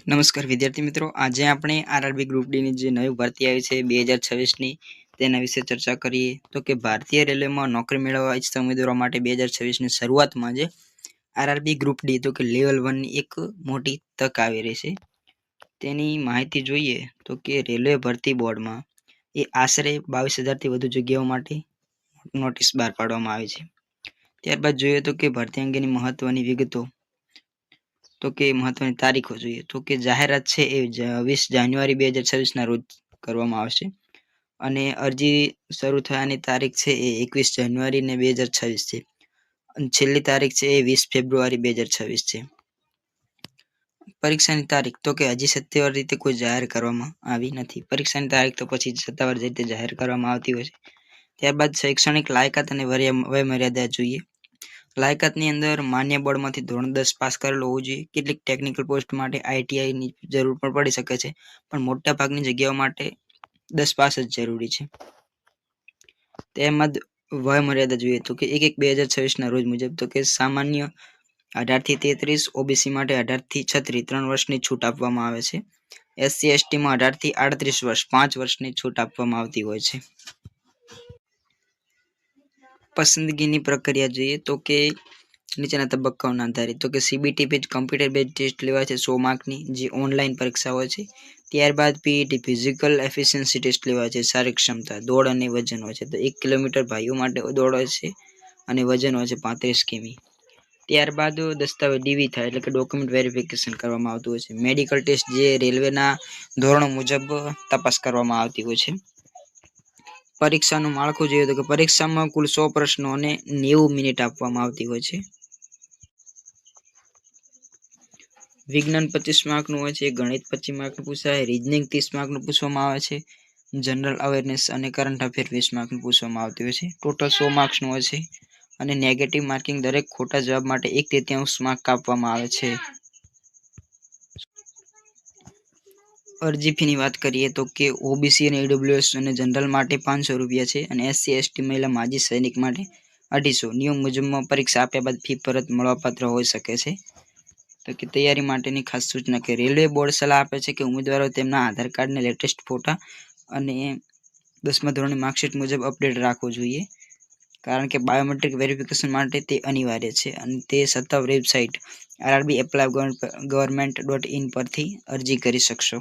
નમસ્કાર વિદ્યાર્થી મિત્રો, આજે આપણે આરઆરબી ગ્રુપ ડી ની જે નવી ભરતી આવી છે 2026 ની તેના વિશે ચર્ચા કરીએ. તો કે ભારતીય રેલવેમાં નોકરી મેળવવા ઈચ્છતા ઉમેદવારો માટે 2026 ની શરૂઆતમાં જે આરઆરબી ગ્રુપ ડી તો કે લેવલ 1 ની એક મોટી તક આવી રહી છે. તેની માહિતી જોઈએ તો કે રેલવે ભરતી બોર્ડમાં એ આશરે 22,000 થી વધુ જગ્યાઓ માટે નોટિસ બહાર પાડવામાં આવી છે. ત્યારબાદ જોઈએ તો કે ભરતી અંગેની મહત્વની વિગતો, તો કે મહત્વની તારીખો જોઈએ તો કે જાહેરાત છે એ 20 જાન્યુઆરી 2026 ના રોજ કરવામાં આવશે અને અરજી શરૂ થવાની તારીખ છે એ 21 જાન્યુઆરી ને 2026 છે અને છેલ્લી તારીખ છે એ 20 ફેબ્રુઆરી 2026 છે. પરીક્ષાની તારીખ તો કે હજી સત્તાવાર રીતે કોઈ જાહેર કરવામાં આવી નથી. પરીક્ષાની તારીખ તો પછી સત્તાવાર રીતે જાહેર કરવામાં આવતી હોય છે. ત્યારબાદ શૈક્ષણિક લાયકાત અને વય મર્યાદા જોઈએ. લાયકાતની અંદર માન્ય બોર્ડમાંથી ધોરણ 10 પાસ કરેલો હોવું જોઈએ. કેટલીક ટેકનિકલ પોસ્ટ માટે આઈટીઆઈ ની જરૂર પણ પડી શકે છે, પણ મોટા ભાગની જગ્યાઓ માટે 10 પાસ જ જરૂરી છે. તેમજ વય મર્યાદા જોઈએ તો કે 1/1/2026 ના રોજ મુજબ તો કે સામાન્ય 18 થી 33, ઓબીસી માટે 18 થી 36 3 વર્ષની છૂટ આપવામાં આવે છે. એસસી એસટી માં 18 થી 38 વર્ષ 5 વર્ષની છૂટ આપવામાં આવતી હોય છે. પસંદગીની પ્રક્રિયા જોઈએ તો કે નીચેના તબક્કાઓના આધારે તો કે સીબીટી પેજ કમ્પ્યુટર બેઝ ટેસ્ટ લેવાય છે 100 માર્કની, જે ઓનલાઈન પરીક્ષા હોય છે. ત્યારબાદ પીઈટી ફિઝિકલ એફિશિયન્સી ટેસ્ટ લેવાય છે, શારીરિક ક્ષમતા, દોડ અને વજન હોય છે. તો 1 કિલોમીટર ભાઈઓ માટે દોડ હોય છે અને વજન હોય છે 35 કિમી. ત્યારબાદ દસ્તાવેજ ડીવી થાય એટલે કે ડોક્યુમેન્ટ વેરિફિકેશન કરવામાં આવતું હોય છે. મેડિકલ ટેસ્ટ જે રેલવેના ધોરણો મુજબ તપાસ કરવામાં આવતી હોય છે. પરીક્ષાનું માળખું જોઈએ તો કે પરીક્ષામાં કુલ 100 પ્રશ્નો અને 90 મિનિટ આપવામાં આવતી હોય છે. વિજ્ઞાન 25 માર્કનું હોય છે, ગણિત 25 માર્કનું પૂછાય, રીઝનિંગ 30 માર્કનું પૂછવામાં આવે છે, જનરલ અવેરનેસ અને કરંટ અફેર 20 માર્કનું પૂછવામાં આવતું હોય છે. ટોટલ 100 માર્ક્સનું હોય છે અને નેગેટિવ માર્કિંગ દરેક ખોટા જવાબ માટે 1/3 માર્ક કાપવામાં આવે છે. અરજી ફીની વાત કરીએ તો કે ઓબીસી અને ઈડબ્લ્યુએસ અને જનરલ માટે 500 રૂપિયા છે અને એસસી એસટી મહિલા માજી સૈનિક માટે 250. નિયમ મુજબમાં પરીક્ષા આપ્યા બાદ ફી પરત મળવાપાત્ર હોઈ શકે છે. તો કે તૈયારી માટેની ખાસ સૂચના કે રેલવે બોર્ડ સલાહ આપે છે કે ઉમેદવારો તેમના આધાર કાર્ડને લેટેસ્ટ ફોટા અને 10મા ધોરણની માર્કશીટ મુજબ અપડેટ રાખવું જોઈએ, કારણ કે બાયોમેટ્રિક વેરિફિકેશન માટે તે અનિવાર્ય છે અને તે સત્તાવાર વેબસાઇટ rrbapply.government.in પરથી અરજી કરી શકશો.